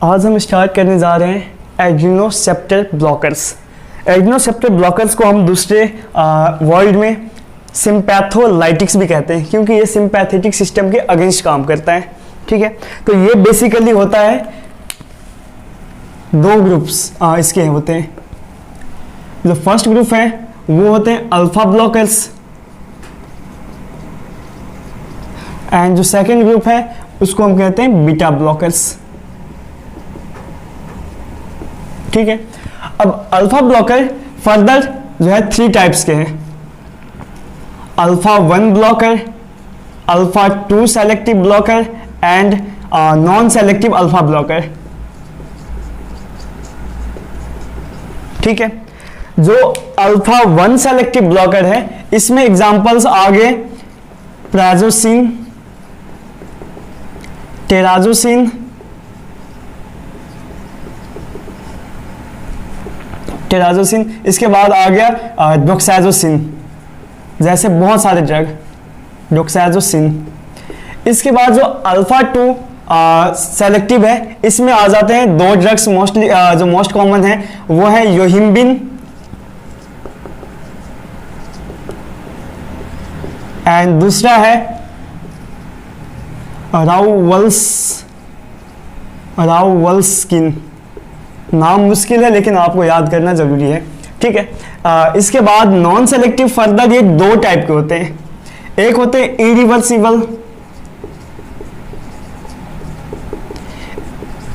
आज हम स्टार्ट करने जा रहे हैं एड्रेनोसेप्टर ब्लॉकर्स। एड्रेनोसेप्टर ब्लॉकर्स को हम दूसरे वर्ड में सिम्पैथोलाइटिक्स भी कहते हैं, क्योंकि ये सिंपैथेटिक सिस्टम के अगेंस्ट काम करता है। ठीक है, तो ये बेसिकली होता है, दो ग्रुप्स इसके होते हैं। जो फर्स्ट ग्रुप है वो होते हैं अल्फा ब्लॉकर्स, एंड जो सेकेंड ग्रुप है उसको हम कहते हैं बीटा ब्लॉकर्स। ठीक है, अब अल्फा ब्लॉकर फर्दर जो है 3 टाइप्स के हैं, alpha 1 blocker, alpha 2 selective blocker and non selective alpha blocker. ठीक है, जो अल्फा 1 सेलेक्टिव ब्लॉकर है इसमें एग्जांपल्स आगे प्राजोसिन, टेराजोसिन, इसके बाद आ गया डोक्साइजोसिन, जैसे बहुत सारे ड्रग, डोक्साइजोसिन। इसके बाद जो अल्फा 2 सेलेक्टिव है इसमें आ जाते हैं 2 ड्रग्स मोस्टली, जो मोस्ट कॉमन है वो है योहिम्बिन एंड दूसरा है राउवल्स्किन। नाम मुश्किल है लेकिन आपको याद करना जरूरी है। ठीक है, इसके बाद नॉन सेलेक्टिव फर्दर ये 2 टाइप के होते हैं, एक होते हैं इरिवर्सिबल।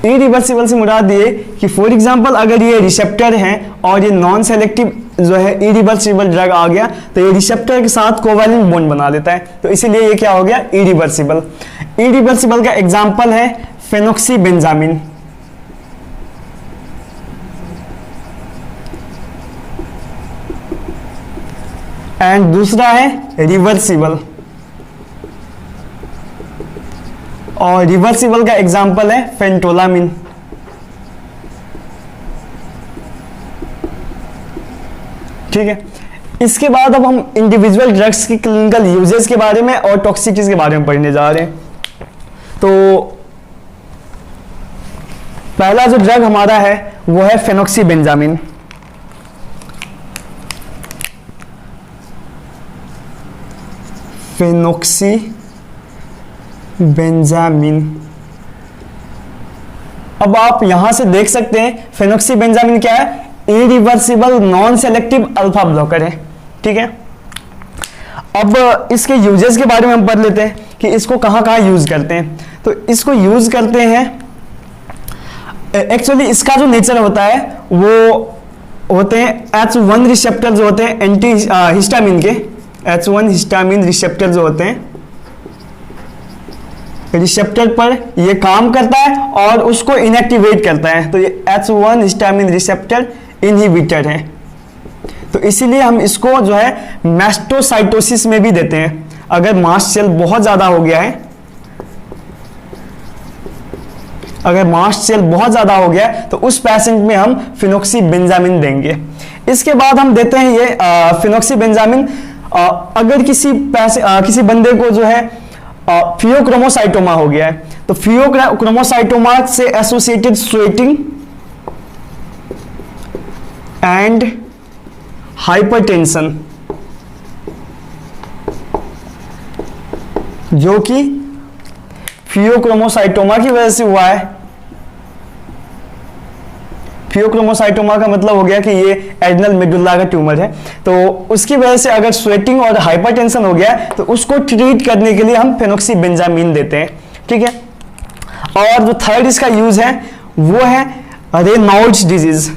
इरिवर्सिबल से मुराद ये कि फॉर एग्जांपल अगर ये रिसेप्टर है और ये नॉन सेलेक्टिव जो है इरिवर्सिबल ड्रग आ गया तो ये रिसेप्टर के साथ कोवैलेंट बॉन्ड बना देता है, तो इसीलिए ये क्या हो गया, इरिवर्सिबल। इरिवर्सिबल का एग्जांपल है फेनोक्सीबेंजामिन। एंड दूसरा है रिवर्सिबल, और रिवर्सिबल का एग्जांपल है फेंटोलामिन। ठीक है, इसके बाद अब हम इंडिविजुअल ड्रग्स की क्लिनिकल यूजेस के बारे में और टॉक्सिसिटीज के बारे में पढ़ने जा रहे हैं। तो पहला जो ड्रग हमारा है वो है फेनोक्सीबेंजामिन। फेनोक्सीबेंजामिन, अब आप यहां से देख सकते हैं फेनोक्सीबेंजामिन क्या है, irreversible non selective alpha blocker है। ठीक है, अब इसके यूजेस के बारे में हम पढ़ लेते हैं कि इसको कहां यूज करते हैं। तो इसको यूज करते हैं, एक्चुअली इसका जो नेचर होता है वो होते हैं H1 रिसेप्टर जो होते हैं एंटी हिस्टामिन के, H1 हिस्टामिन रिसेप्टर जो होते हैं, रिसेप्टर पर ये काम करता है और उसको इनएक्टिवेट करता है, तो ये H1 हिस्टामिन रिसेप्टर इनहिबिटर है। तो इसीलिए हम इसको जो है मैस्टोसाइटोसिस में भी देते हैं। अगर मास्ट सेल बहुत ज्यादा हो गया है, अगर मास्ट सेल बहुत ज्यादा हो गया है तो उस पेशेंट में हम फेनोक्सीबेंजामिन देंगे। इसके बाद हम देते हैं ये फेनोक्सीबेंजामिन अगर किसी बंदे को जो है फियोक्रोमोसाइटोमा हो गया है, तो फियोक्रोमोसाइटोमा से एसोसिएटेड स्वेटिंग एंड हाइपरटेंशन, जो कि फियोक्रोमोसाइटोमा की वजह से हुआ है। फियोक्रोमोसाइटोमा का मतलब हो गया कि ये एड्रेनल मेडुल्ला का ट्यूमर है, तो उसकी वजह से अगर स्वेटिंग और हाइपरटेंशन हो गया तो उसको ट्रीट करने के लिए हम फेनोक्सीबेंजामिन देते हैं। ठीक है, और जो थर्ड इसका यूज है वो है रेनॉल्ड्स डिजीज।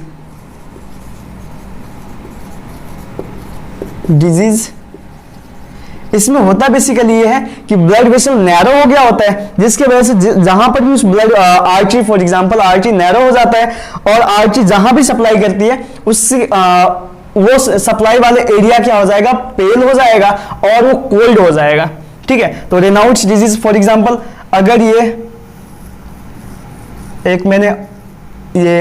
इसमें होता बेसिकली ये है कि ब्लड वेसल नैरो हो गया होता है, जिसके वजह से जहां पर भी उस blood artery, for example artery narrow हो जाता है और आर्टरी जहां भी सप्लाई करती है उससे वो सप्लाई वाले एरिया क्या हो जाएगा, पेल हो जाएगा और वो कोल्ड हो जाएगा। ठीक है, तो रेनॉल्ड्स डिजीज फॉर एग्जांपल अगर ये एक मैंने ये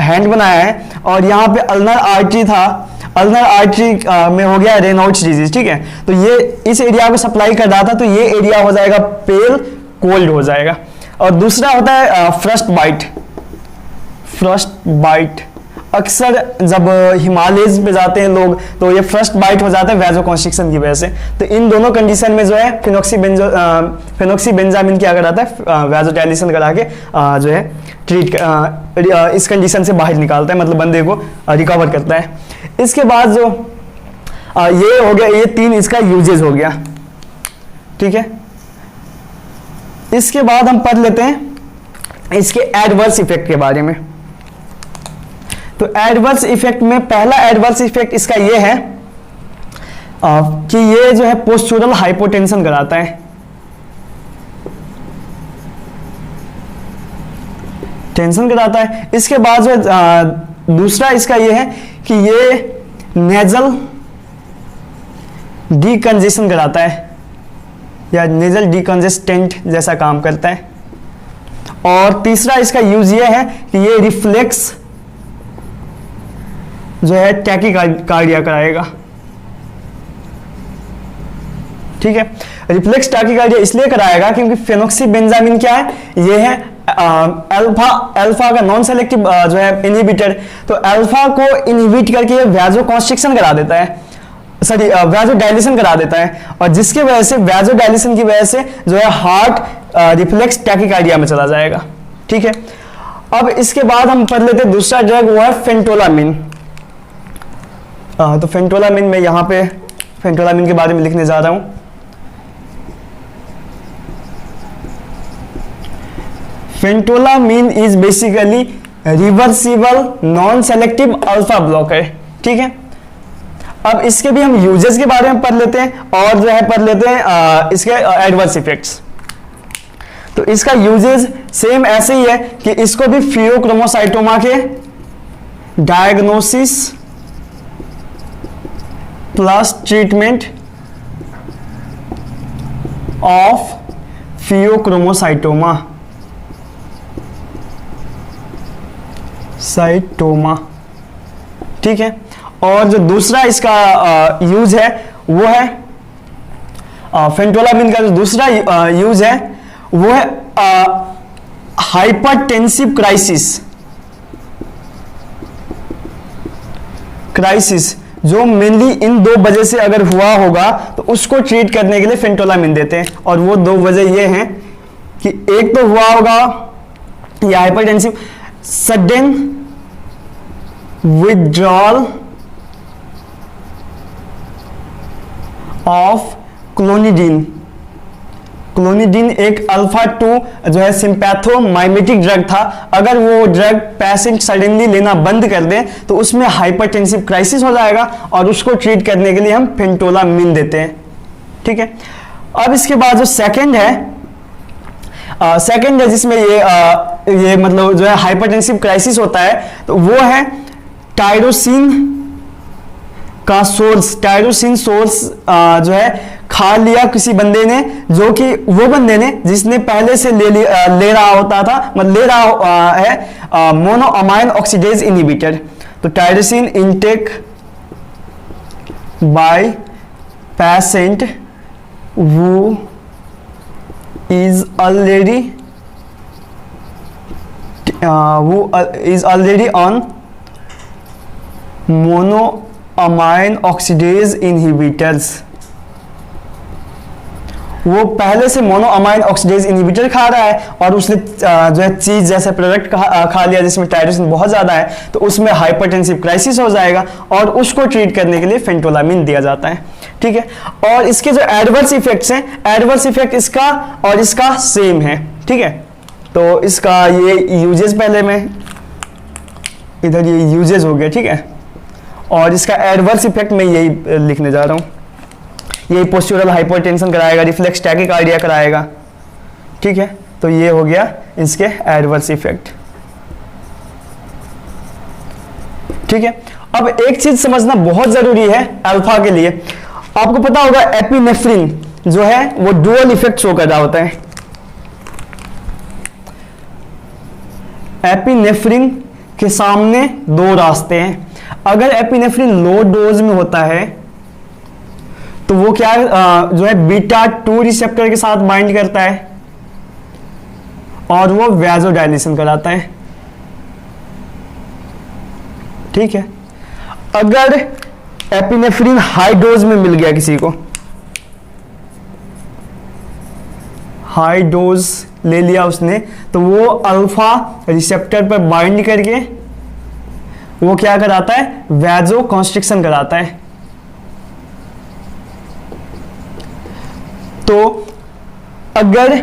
हैंड बनाया है और यहाँ पे अल्नर आर्टरी था, अल्नर आर्टरी में हो गया रेनॉल्ड्स डिजीज। ठीक है, तो ये इस एरिया को सप्लाई कर रहा था तो ये एरिया हो जाएगा पेल, कोल्ड हो जाएगा। और दूसरा होता है फ्रस्ट बाइट। First bite. अक्सर जब हिमालयज पे जाते हैं लोग तो ये फर्स्ट बाइट हो जाता है वैजोकॉन्स्ट्रिक्शन की वजह से। तो इन दोनों कंडीशन में जो है फेनोक्सीबेंजामिन क्या कराता है, वैजोडाइलेशन करा के जो है ट्रीट इस कंडीशन से बाहर निकालता है, मतलब बंदे को रिकवर करता है। इसके बाद जो ये हो गया, ये 3 इसका यूजेज हो गया, ठीक है। इसके बाद हम पढ़ लेते हैं इसके एडवर्स इफेक्ट के बारे में। तो एडवर्स इफेक्ट में पहला एडवर्स इफेक्ट इसका ये है कि ये जो है पोस्चुरल हाइपोटेंशन कराता है। टेंशन कराता है। इसके बाद जो दूसरा इसका ये है कि ये नेजल डीकंजेशन कराता है या नेजल डीकंजेस्टेंट जैसा काम करता है। और तीसरा इसका यूज ये है कि ये रिफ्लेक्स जो है टैकीकार्डिया कराएगा, ठीक है। रिफ्लेक्स टैकीकार्डिया इसलिए कराएगा क्योंकि फेनोक्सीबेंजामिन क्या है, ये है अल्फा का नॉन सेलेक्टिव जो है इनहिबिटर। तो अल्फा को इनहिबिट करके वैजोकॉन्स्ट्रिक्शन करा देता है, सॉरी वैजोडाइलेशन करा देता है, और जिसके वजह से वैजोडाइलेशन की वजह से जो है हार्ट रिफ्लेक्स टैकीकार्डिया में चला जाएगा, ठीक है। अब इसके बाद हम पढ़ लेते हैं दूसरा ड्रग, वो है फेंटोलामिन। तो फेंटोलामिन में यहां पे फेंटोलामिन के बारे में लिखने जा रहा हूं। Phentolamine is basically reversible non selective alpha blocker, ठीक है। अब इसके भी हम यूजेस के बारे में पढ़ लेते हैं और जो है पढ़ लेते हैं इसके एडवर्स इफेक्ट्स। तो इसका यूजेस सेम ऐसे ही है कि इसको भी फियोक्रोमोसाइटोमा के diagnosis plus treatment of pheochromocytoma ठीक है। और जो दूसरा इसका यूज है वो है फेंटोलामिन का जो दूसरा यूज है वो है हाइपरटेंसिव क्राइसिस जो मेनली इन 2 वजह से अगर हुआ होगा तो उसको ट्रीट करने के लिए फेंटोलामिन देते हैं। और वो 2 वजह ये हैं कि एक तो हुआ होगा ये hypertensive sudden withdrawal of clonidine. Clonidine एक अल्फा 2 जो है सिंपैथोमाइमेटिक ड्रग था। अगर वो ड्रग पेशेंट सडनली लेना बंद कर दे तो उसमें हाइपरटेंसिव क्राइसिस हो जाएगा और उसको ट्रीट करने के लिए हम फेंटोलामिन देते हैं, ठीक है। अब इसके बाद जो सेकंड है जिसमें ये मतलब जो है हाइपरटेंसिव क्राइसिस होता है तो वो है टायरोसिन का सोर्स। टायरोसिन सोर्स जो है खा लिया किसी बंदे ने, जो कि वो बंदे ने जिसने पहले से ले रहा होता था, मतलब ले रहा है मोनोअमाइन ऑक्सीडेज इनहिबिटर। तो tyrosine intake by patient who is already on monoamine oxidase inhibitors। वो पहले से मोनोअमाइन ऑक्सीडेज इनहिबिटर खा रहा है और उसने जो है चीज जैसा प्रोडक्ट खा लिया जिसमें टायरोसिन बहुत ज्यादा है, तो उसमें हाइपरटेंसिव क्राइसिस हो जाएगा और उसको ट्रीट करने के लिए फेंटोलामिन दिया जाता है, ठीक है। और इसके जो एडवर्स इफेक्ट्स हैं, एडवर्स इफेक्ट इसका और इसका सेम है, ठीक है। तो इसका ये यूजेस पहले में इधर ये यूजेस हो गया, ठीक है। और इसका एडवर्स इफेक्ट मैं यही लिखने जा रहा हूं, यही पोस्चुरल हाइपरटेंशन कराएगा, रिफ्लेक्स टैकीकार्डिया कराएगा, ठीक है। तो ये हो गया इसके एडवर्स इफेक्ट, ठीक है। अब एक चीज समझना बहुत जरूरी है अल्फा के लिए। आपको पता होगा एपिनेफ्रिन जो है वो डुअल इफेक्ट शो कर रहा होता है। एपिनेफ्रिन के सामने 2 रास्ते हैं। अगर एपिनेफ्रिन लो डोज में होता है तो वो क्या जो है बीटा 2 रिसेप्टर के साथ बाइंड करता है और वो वैजोडाइलेशन कराता है। ठीक है। अगर एपिनेफ्रिन हाई डोज में मिल गया किसी को, हाई डोज ले लिया उसने, तो वो अल्फा रिसेप्टर पर बाइंड करके वो क्या कराता है, वैजो कॉन्स्ट्रिक्शन कराता है। तो अगर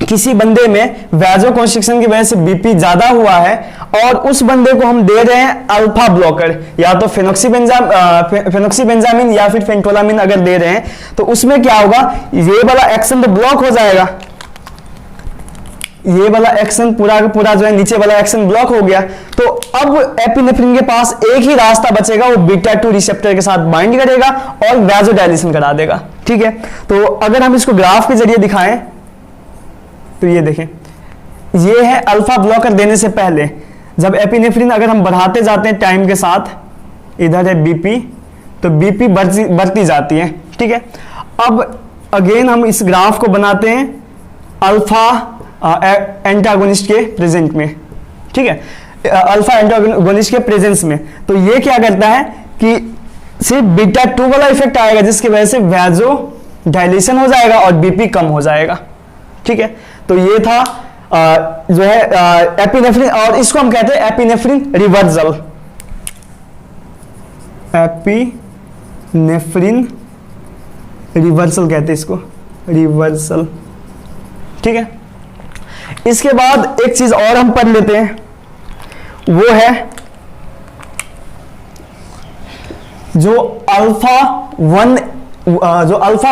किसी बंदे में वैजो कॉन्स्ट्रिक्शन की वजह से बीपी ज्यादा हुआ है और उस बंदे को हम दे रहे हैं अल्फा ब्लॉकर, या तो फेनोक्सीबेंजामिन या फिर फेंटोलामिन अगर दे रहे हैं, तो उसमें क्या होगा, ये वाला एक्शन तो ब्लॉक हो जाएगा, ये वाला एक्शन पूरा का पूरा जो है नीचे वाला एक्शन ब्लॉक हो गया। तो अब एपिनेफ्रिन के पास एक ही रास्ता बचेगा, वो बीटा 2 रिसेप्टर के साथ बाइंड करेगा और वैजोडाइलेशन करा देगा। ठीक है, तो अगर हम इसको ग्राफ के जरिए दिखाएं तो ये देखें, ये है अल्फा ब्लॉकर देने से पहले, जब एपिनेफ्रिन अगर हम बढ़ाते जाते हैं टाइम के साथ, इधर है बीपी, तो बीपी बढ़ती जाती है। ठीक है, अब अगेन हम इस ग्राफ को बनाते हैं अल्फा एंटागोनिस्ट के प्रेजेंट में। ठीक है, अल्फा एंटागोनिस्ट के प्रेजेंस में, तो ये क्या करता है कि सिर्फ बीटा 2 वाला इफेक्ट आएगा, जिसकी वजह से वैजो डायलेशन हो जाएगा और बीपी कम हो जाएगा। ठीक है, तो ये था जो है एपिनेफ्रिन, और इसको हम कहते हैं एपिनेफ्रिन रिवर्सल, एपिनेफ्रिन रिवर्सल कहते हैं इसको, रिवर्सल। ठीक है, इसके बाद एक चीज और हम पढ़ लेते हैं, वो है जो अल्फा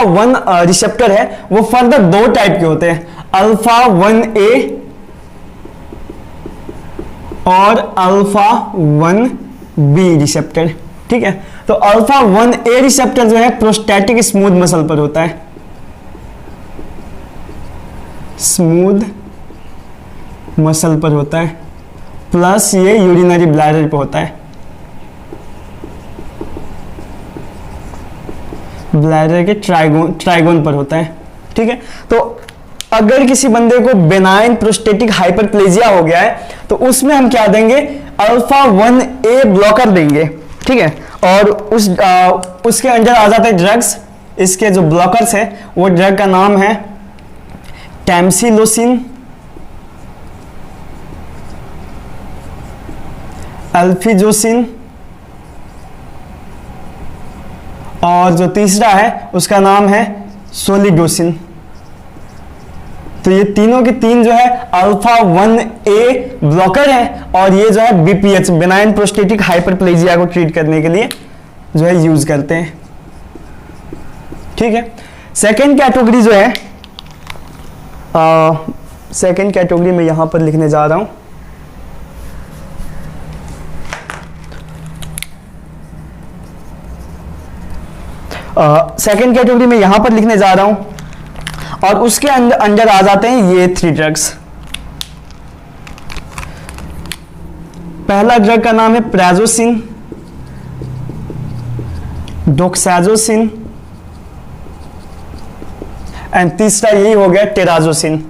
1 रिसेप्टर है, वो फर्दर 2 टाइप के होते हैं, अल्फा 1A और अल्फा 1B रिसेप्टर। ठीक है, तो अल्फा 1A रिसेप्टर जो है प्रोस्टैटिक स्मूथ मसल पर होता है, स्मूथ मसल पर होता है, प्लस ये यूरिनरी ब्लैडर पे होता है, ब्लैडर के ट्राइगोन पर होता है। ठीक है, तो अगर किसी बंदे को बेनाइन प्रोस्टेटिक हाइपरप्लेजिया हो गया है, तो उसमें हम क्या देंगे, अल्फा 1A ब्लॉकर देंगे। ठीक है, और उसके अंदर आ जाते हैं ड्रग्स, इसके जो ब्लॉकर्स है वो ड्रग का नाम है टैमसिलोसिन, अल्फिजोसिन, और जो तीसरा है उसका नाम है सोलिडोसिन। तो ये तीनों के तीन जो है अल्फा 1A ब्लॉकर है, और ये जो है बीपीएच बेनाइन प्रोस्टेटिक हाइपरप्लेजिया को ट्रीट करने के लिए जो है यूज करते हैं। ठीक है, सेकेंड कैटेगरी जो है, सेकेंड कैटेगरी में यहां पर लिखने जा रहा हूं, सेकेंड कैटेगरी में यहां पर लिखने जा रहा हूं, और उसके अंदर आ जाते हैं ये 3 ड्रग्स। पहला ड्रग का नाम है प्राजोसिन, डोक्साजोसिन, एंड तीसरा यही हो गया टेराजोसिन।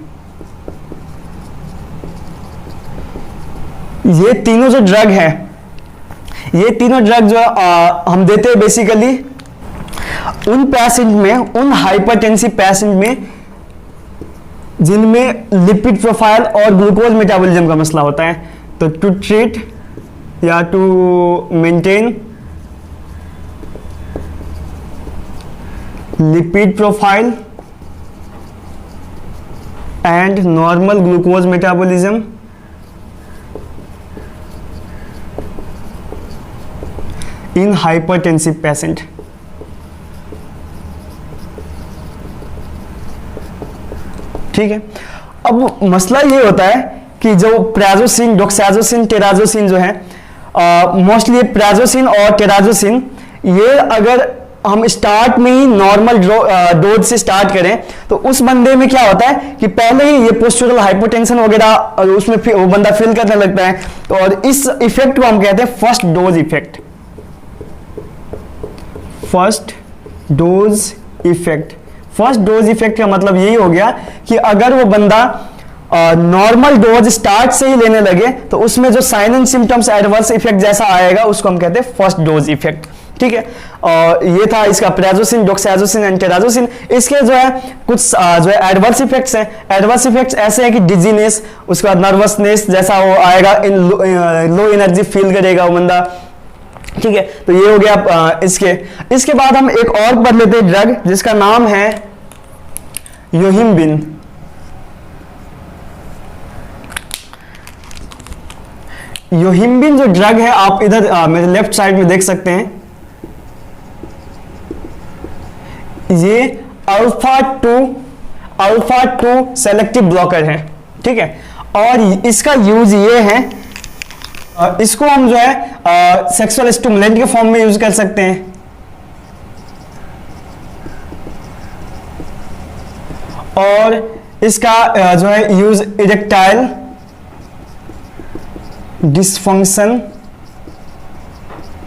ये तीनों जो ड्रग हैं, ये तीनों ड्रग जो हम देते हैं बेसिकली उन पेशेंट में, उन हाइपरटेंसिव पेशेंट में जिनमें लिपिड प्रोफाइल और ग्लूकोज मेटाबॉलिज्म का मसला होता है। तो टू ट्रीट या to maintain lipid profile and normal glucose metabolism in hypertensive patient. ठीक है, अब मसला ये होता है कि जो प्राजोसिन, डोक्साजोसिन, टेराजोसिन जो है, मोस्टली प्राजोसिन और टेराजोसिन, ये अगर हम स्टार्ट में ही नॉर्मल डोज से स्टार्ट करें तो उस बंदे में क्या होता है कि पहले ही ये पोस्चरल हाइपोटेंशन वगैरह और उसमें वो बंदा फील करने लगता है, तो और इस इफेक्ट को हम कहते हैं first dose effect. First dose effect का मतलब यही हो गया कि अगर वो बंदा नॉर्मल डोज स्टार्ट से ही लेने लगे तो उसमें जो sign and symptoms adverse effect जैसा आएगा उसको हम कहते हैं फर्स्ट डोज इफेक्ट। ठीक है, और ये था इसका प्राजोसिन, डॉक्साजोसिन एंड टेराजोसिन। इसके जो है कुछ जो है एडवर्स इफेक्ट्स हैं। एडवर्स इफेक्ट्स ऐसे हैं कि डिजीनेस, उसके बाद नर्वसनेस जैसा वो आएगा, इन लो एनर्जी फील करेगा वो बंदा। ठीक है, तो ये हो गया इसके बाद हम एक और पढ़ लेते हैं ड्रग जिसका नाम है योहिम्बिन। योहिम्बिन जो ड्रग है आप इधर मेरे लेफ्ट साइड में देख सकते हैं, ये अल्फा टू सेलेक्टिव ब्लॉकर है। ठीक है, और इसका यूज ये है, इसको हम जो है सेक्सुअल स्टिमुलेंट के फॉर्म में यूज कर सकते हैं, और इसका जो है यूज इरेक्टाइल डिसफंक्शन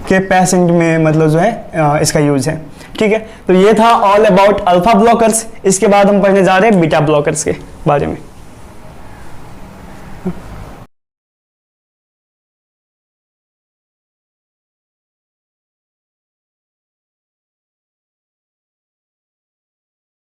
के पेशेंट में मतलब जो है इसका यूज है। ठीक है, तो ये था ऑल अबाउट अल्फा ब्लॉकर्स। इसके बाद हम पढ़ने जा रहे हैं बीटा ब्लॉकर्स के बारे में।